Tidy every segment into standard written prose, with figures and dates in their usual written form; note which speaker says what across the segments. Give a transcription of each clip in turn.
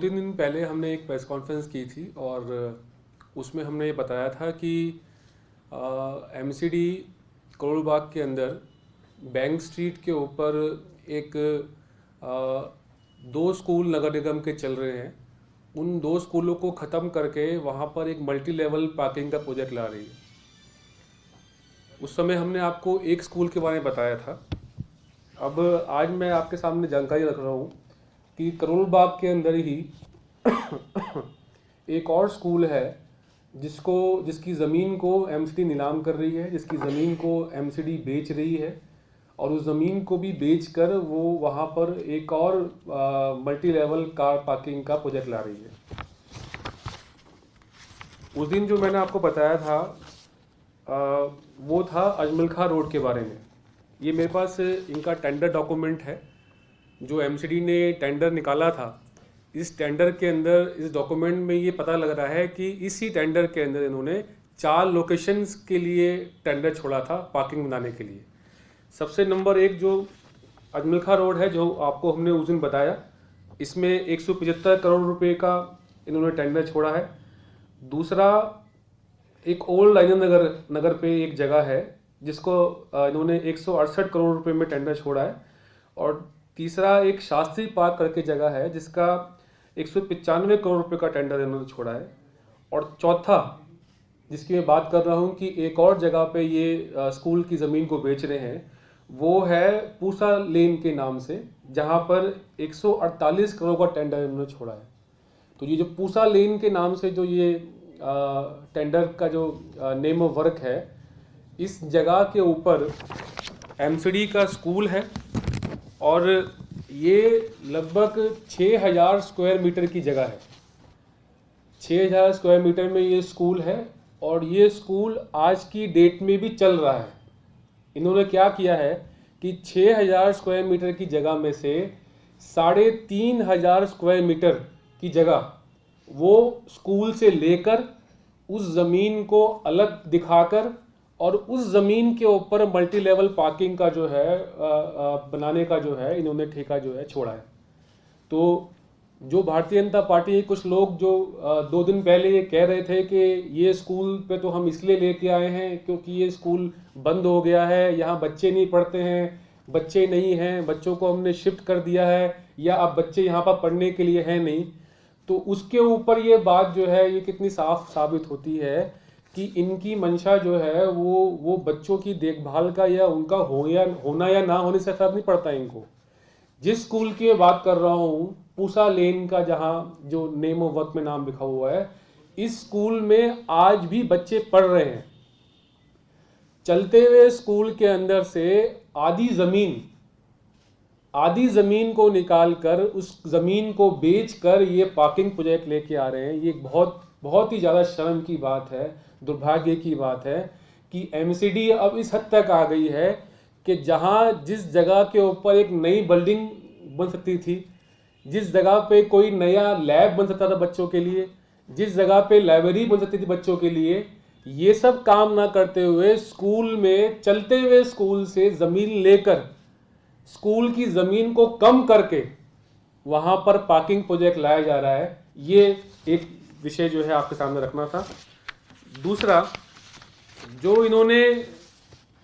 Speaker 1: 2-3 दिन पहले हमने एक प्रेस कॉन्फ्रेंस की थी और उसमें हमने ये बताया था कि एमसीडी करोल बाग के अंदर बैंक स्ट्रीट के ऊपर एक दो स्कूल नगर निगम के चल रहे हैं। उन दो स्कूलों को ख़त्म करके वहाँ पर एक मल्टी लेवल पार्किंग का प्रोजेक्ट ला रही है। उस समय हमने आपको एक स्कूल के बारे में बताया था। अब आज मैं आपके सामने जानकारी रख रहा हूँ कि करोल बाग के अंदर ही एक और स्कूल है जिसकी ज़मीन को एमसीडी नीलाम कर रही है, जिसकी ज़मीन को एमसीडी बेच रही है और उस ज़मीन को भी बेचकर वो वहाँ पर एक और मल्टी लेवल कार पार्किंग का प्रोजेक्ट ला रही है। उस दिन जो मैंने आपको बताया था वो था अजमल खां रोड के बारे में। ये मेरे पास इनका टेंडर डॉक्यूमेंट है जो एमसीडी ने टेंडर निकाला था। इस टेंडर के अंदर इस डॉक्यूमेंट में ये पता लग रहा है कि इसी टेंडर के अंदर इन्होंने 4 लोकेशंस के लिए टेंडर छोड़ा था पार्किंग बनाने के लिए। सबसे नंबर 1 जो अजमल खां रोड है, जो आपको हमने उस दिन बताया, इसमें 175 करोड़ रुपए का इन्होंने टेंडर छोड़ा है। दूसरा एक ओल्ड लाइनर नगर पे एक जगह है जिसको इन्होंने 168 करोड़ रुपए में टेंडर छोड़ा है। और तीसरा एक शास्त्री पार्क करके जगह है जिसका 195 करोड़ रुपए का टेंडर इन्होंने छोड़ा है। और चौथा जिसकी मैं बात कर रहा हूँ कि एक और जगह पे ये स्कूल की ज़मीन को बेच रहे हैं, वो है पूसा लेन के नाम से, जहाँ पर 148 करोड़ का टेंडर इन्होंने छोड़ा है। तो ये जो पूसा लेन के नाम से जो ये टेंडर का जो नेम ऑफ वर्क है, इस जगह के ऊपर एमसीडी का स्कूल है और ये लगभग 6000 स्क्वायर मीटर की जगह है। 6000 स्क्वायर मीटर में ये स्कूल है और ये स्कूल आज की डेट में भी चल रहा है। इन्होंने क्या किया है कि 6000 स्क्वायर मीटर की जगह में से 3500 स्क्वायर मीटर की जगह वो स्कूल से लेकर उस ज़मीन को अलग दिखाकर और उस ज़मीन के ऊपर मल्टी लेवल पार्किंग का जो है बनाने का जो है इन्होंने ठेका जो है छोड़ा है। तो जो भारतीय जनता पार्टी के कुछ लोग जो 2 दिन पहले ये कह रहे थे कि ये स्कूल पे तो हम इसलिए लेके आए हैं क्योंकि ये स्कूल बंद हो गया है, यहाँ बच्चे नहीं पढ़ते हैं, बच्चे नहीं हैं, बच्चों को हमने शिफ्ट कर दिया है या अब बच्चे यहाँ पर पढ़ने के लिए हैं नहीं, तो उसके ऊपर ये बात जो है ये कितनी साफ साबित होती है कि इनकी मंशा जो है वो बच्चों की देखभाल का या उनका होना या ना होने से फर्क नहीं पड़ता इनको। जिस स्कूल की मैं बात कर रहा हूँ, पूसा लेन का, जहाँ जो नेम ऑफ वर्क में नाम लिखा हुआ है, इस स्कूल में आज भी बच्चे पढ़ रहे हैं। चलते हुए स्कूल के अंदर से आधी ज़मीन को निकालकर उस ज़मीन को बेचकर ये पार्किंग प्रोजेक्ट लेके आ रहे हैं। ये बहुत ही ज़्यादा शर्म की बात है, दुर्भाग्य की बात है कि एमसीडी अब इस हद तक आ गई है कि जिस जगह के ऊपर एक नई बिल्डिंग बन सकती थी, जिस जगह पे कोई नया लैब बन सकता था बच्चों के लिए, जिस जगह पे लाइब्रेरी बन सकती थी बच्चों के लिए, ये सब काम ना करते हुए स्कूल में चलते हुए स्कूल से ज़मीन लेकर स्कूल की ज़मीन को कम करके वहाँ पर पार्किंग प्रोजेक्ट लाया जा रहा है। ये एक विषय जो है आपके सामने रखना था। दूसरा, जो इन्होंने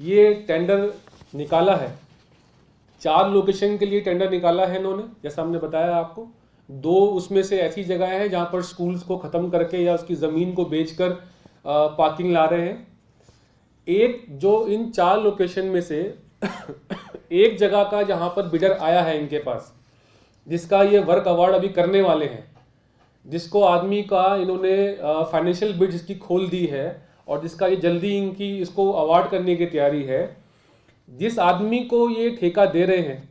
Speaker 1: ये टेंडर निकाला है, 4 लोकेशन के लिए टेंडर निकाला है इन्होंने, जैसा हमने बताया आपको। 2 उसमें से ऐसी जगह है जहाँ पर स्कूल्स को ख़त्म करके या उसकी ज़मीन को बेचकर पार्किंग ला रहे हैं। एक जो इन 4 लोकेशन में से एक जगह का जहाँ पर बिडर आया है इनके पास, जिसका ये वर्क अवार्ड अभी करने वाले हैं, जिसको आदमी का इन्होंने फाइनेंशियल बिड जिसकी खोल दी है और जिसका ये जल्दी इनकी इसको अवार्ड करने की तैयारी है, जिस आदमी को ये ठेका दे रहे हैं,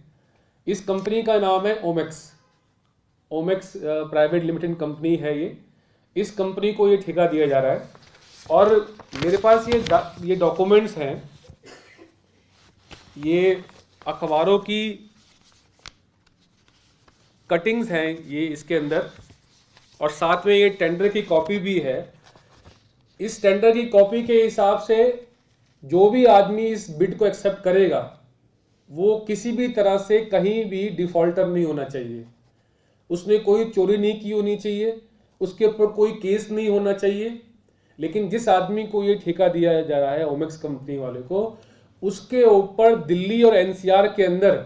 Speaker 1: इस कंपनी का नाम है ओमेक्स प्राइवेट लिमिटेड कंपनी है ये। इस कंपनी को ये ठेका दिया जा रहा है और मेरे पास ये डॉक्यूमेंट्स हैं, ये अखबारों की कटिंग्स हैं ये इसके अंदर, और साथ में ये टेंडर की कॉपी भी है। इस टेंडर की कॉपी के हिसाब से जो भी आदमी इस बिड को एक्सेप्ट करेगा वो किसी भी तरह से कहीं भी डिफॉल्टर नहीं होना चाहिए। उसने कोई चोरी नहीं की होनी चाहिए, उसके ऊपर कोई केस नहीं होना चाहिए। लेकिन जिस आदमी को ये ठेका दिया जा रहा है ओमेक्स कंपनी वाले को, उसके ऊपर दिल्ली और एनसीआर के अंदर,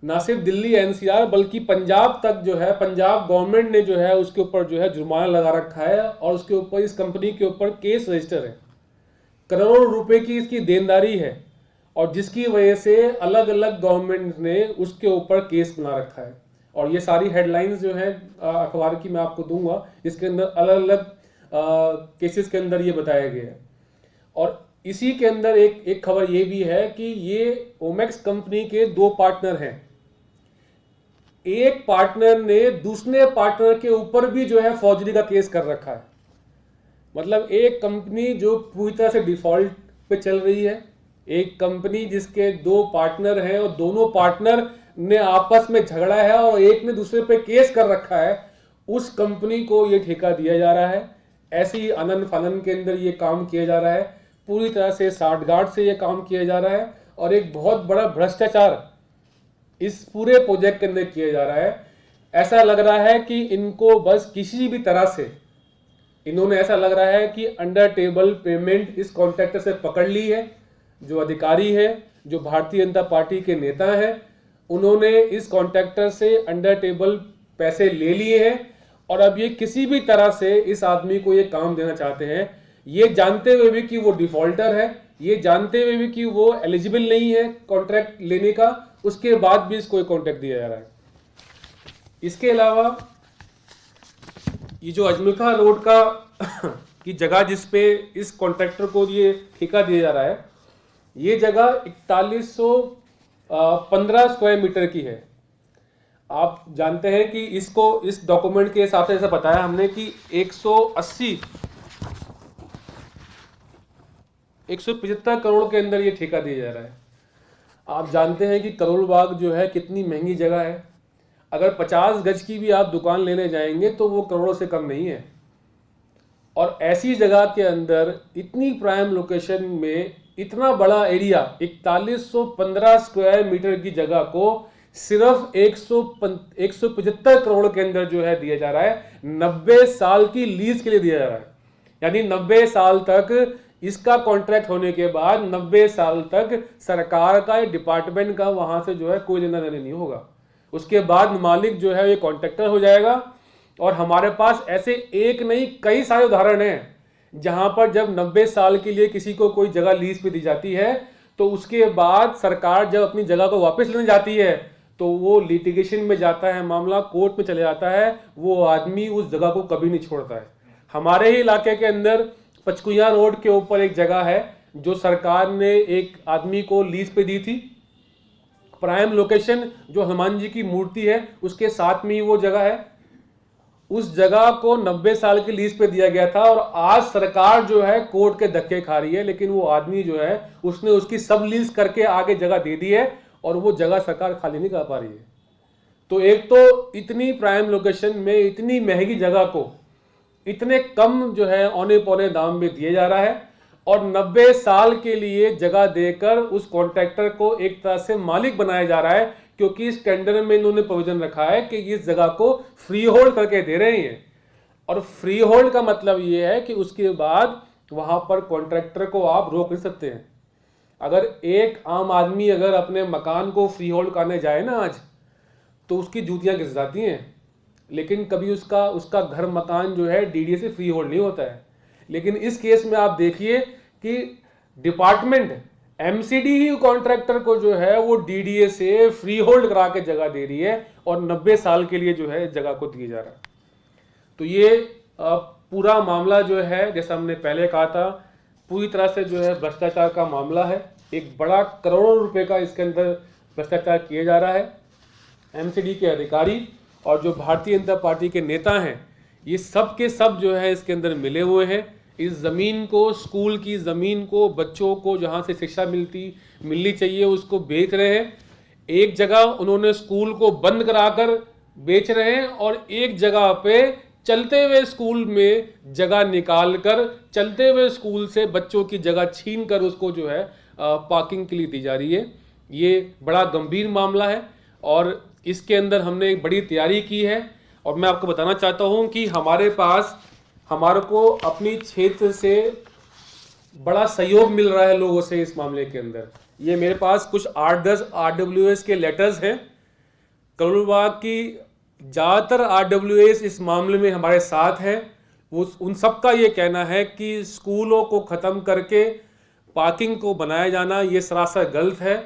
Speaker 1: ना सिर्फ दिल्ली एनसीआर बल्कि पंजाब तक जो है, पंजाब गवर्नमेंट ने जो है उसके ऊपर जो है जुर्माना लगा रखा है और उसके ऊपर, इस कंपनी के ऊपर केस रजिस्टर है। करोड़ों रुपए की इसकी देनदारी है और जिसकी वजह से अलग अलग गवर्नमेंट ने उसके ऊपर केस बना रखा है। और ये सारी हेडलाइंस जो है अखबार की मैं आपको दूंगा, इसके अंदर अलग अलग केसेस के अंदर ये बताया गया है। और इसी के अंदर एक खबर ये भी है कि ये ओमेक्स कंपनी के 2 पार्टनर हैं। एक पार्टनर ने दूसरे पार्टनर के ऊपर भी जो है फौजरी का केस कर रखा है। मतलब एक कंपनी जो पूरी तरह से डिफॉल्ट पे चल रही है, एक कंपनी जिसके 2 पार्टनर हैं और दोनों पार्टनर ने आपस में झगड़ा है और एक ने दूसरे पे केस कर रखा है, उस कंपनी को ये ठेका दिया जा रहा है। ऐसे ही अनन फनन के अंदर ये काम किया जा रहा है, पूरी तरह से साठगांठ से ये काम किया जा रहा है और एक बहुत बड़ा भ्रष्टाचार इस पूरे प्रोजेक्ट के अंदर किया जा रहा है। ऐसा लग रहा है कि इनको बस किसी भी तरह से, इन्होंने, ऐसा लग रहा है कि अंडर टेबल पेमेंट इस कॉन्ट्रैक्टर से पकड़ ली है। जो अधिकारी है, जो भारतीय जनता पार्टी के नेता हैं, उन्होंने इस कॉन्ट्रैक्टर से अंडर टेबल पैसे ले लिए हैं और अब ये किसी भी तरह से इस आदमी को ये काम देना चाहते हैं, ये जानते हुए भी कि वो डिफॉल्टर है, ये जानते हुए भी कि वो एलिजिबल नहीं है कॉन्ट्रैक्ट लेने का, उसके बाद भी इसको कॉन्ट्रैक्ट दिया जा रहा है। इसके अलावा ये जो अजमेखा रोड का की जगह जिस पे इस कॉन्ट्रैक्टर को ये ठेका दिया जा रहा है, ये जगह 4115 स्क्वायर मीटर की है। आप जानते हैं कि इसको, इस डॉक्यूमेंट के हिसाब से ऐसा बताया हमने कि 175 करोड़ के अंदर ये ठेका दिया जा रहा है। आप जानते हैं कि करोल बाग जो है कितनी महंगी जगह है। अगर 50 गज की भी आप दुकान लेने जाएंगे तो वो करोड़ों से कम नहीं है। और ऐसी जगह के अंदर इतनी प्राइम लोकेशन में इतना बड़ा एरिया, 4115 स्क्वायर मीटर की जगह को सिर्फ 175 करोड़ के अंदर जो है दिया जा रहा है। 90 साल की लीज के लिए दिया जा रहा है, यानी 90 साल तक इसका कॉन्ट्रैक्ट होने के बाद 90 साल तक सरकार का, डिपार्टमेंट का वहां से जो है कोई लेना देना नहीं होगा। उसके बाद मालिक जो है ये कॉन्ट्रैक्टर हो जाएगा। और हमारे पास ऐसे एक नहीं कई सारे उदाहरण हैं जहां पर जब 90 साल के लिए किसी को कोई जगह लीज पे दी जाती है तो उसके बाद सरकार जब अपनी जगह को वापस लेने जाती है तो वो लिटिगेशन में जाता है, मामला कोर्ट में चले जाता है, वो आदमी उस जगह को कभी नहीं छोड़ता है। हमारे ही इलाके के अंदर पचकुया रोड के ऊपर एक जगह है जो सरकार ने एक आदमी को लीज पे दी थी। प्राइम लोकेशन, जो हनुमान जी की मूर्ति है उसके साथ में ही वो जगह है। उस जगह को 90 साल की लीज पे दिया गया था और आज सरकार जो है कोर्ट के धक्के खा रही है, लेकिन वो आदमी जो है उसने उसकी सब लीज करके आगे जगह दे दी है और वो जगह सरकार खाली नहीं कर पा रही है। तो एक तो इतनी प्राइम लोकेशन में इतनी महंगी जगह को इतने कम जो है औने पौने दाम में दिया जा रहा है और 90 साल के लिए जगह देकर उस कॉन्ट्रैक्टर को एक तरह से मालिक बनाया जा रहा है, क्योंकि इस टेंडर में इन्होंने प्रोविजन रखा है कि इस जगह को फ्री होल्ड करके दे रहे हैं। और फ्री होल्ड का मतलब ये है कि उसके बाद वहां पर कॉन्ट्रैक्टर को आप रोक नहीं सकते हैं। अगर एक आम आदमी अगर अपने मकान को फ्री होल्ड करने जाए ना आज, तो उसकी जूतियां घिस जाती हैं, लेकिन कभी उसका घर मकान जो है डीडीए से फ्री होल्ड नहीं होता है। लेकिन इस केस में आप देखिए कि डिपार्टमेंट, एमसीडी ही कॉन्ट्रैक्टर को जो है वो डीडीए से फ्री होल्ड करा के जगह दे रही है और 90 साल के लिए जो है जगह को दिया जा रहा है। तो ये पूरा मामला जो है, जैसा हमने पहले कहा था, पूरी तरह से जो है भ्रष्टाचार का मामला है। एक बड़ा करोड़ों रुपए का इसके अंदर भ्रष्टाचार किया जा रहा है। एमसीडी के अधिकारी और जो भारतीय जनता पार्टी के नेता हैं, ये सब के सब जो है इसके अंदर मिले हुए हैं। इस ज़मीन को, स्कूल की ज़मीन को, बच्चों को जहाँ से शिक्षा मिलनी चाहिए उसको बेच रहे हैं। एक जगह उन्होंने स्कूल को बंद कराकर बेच रहे हैं और एक जगह पे चलते हुए स्कूल में जगह निकाल कर, चलते हुए स्कूल से बच्चों की जगह छीन कर उसको जो है पार्किंग के लिए दी जा रही है। ये बड़ा गंभीर मामला है और इसके अंदर हमने एक बड़ी तैयारी की है और मैं आपको बताना चाहता हूं कि हमारे को अपनी क्षेत्र से बड़ा सहयोग मिल रहा है लोगों से इस मामले के अंदर। ये मेरे पास कुछ 8-10 RWS के लेटर्स हैं। करोल बाग की ज़्यादातर RWS इस मामले में हमारे साथ हैं। वो उन सब का ये कहना है कि स्कूलों को ख़त्म करके पार्किंग को बनाया जाना ये सरासर गलत है।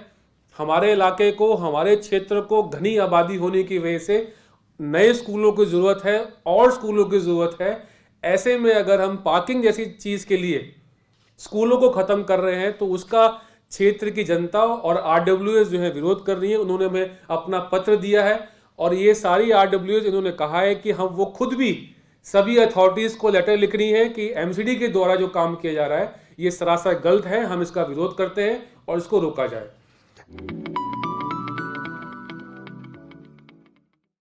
Speaker 1: हमारे इलाके को, हमारे क्षेत्र को घनी आबादी होने की वजह से नए स्कूलों की ज़रूरत है और स्कूलों की ज़रूरत है। ऐसे में अगर हम पार्किंग जैसी चीज़ के लिए स्कूलों को ख़त्म कर रहे हैं तो उसका क्षेत्र की जनता और RWS जो है विरोध कर रही है। उन्होंने हमें अपना पत्र दिया है और ये सारी RWS इन्होंने कहा है कि हम वो खुद भी सभी अथॉरिटीज़ को लेटर लिख रही हैं कि MCD के द्वारा जो काम किया जा रहा है ये सरासर गलत है, हम इसका विरोध करते हैं और इसको रोका जाए।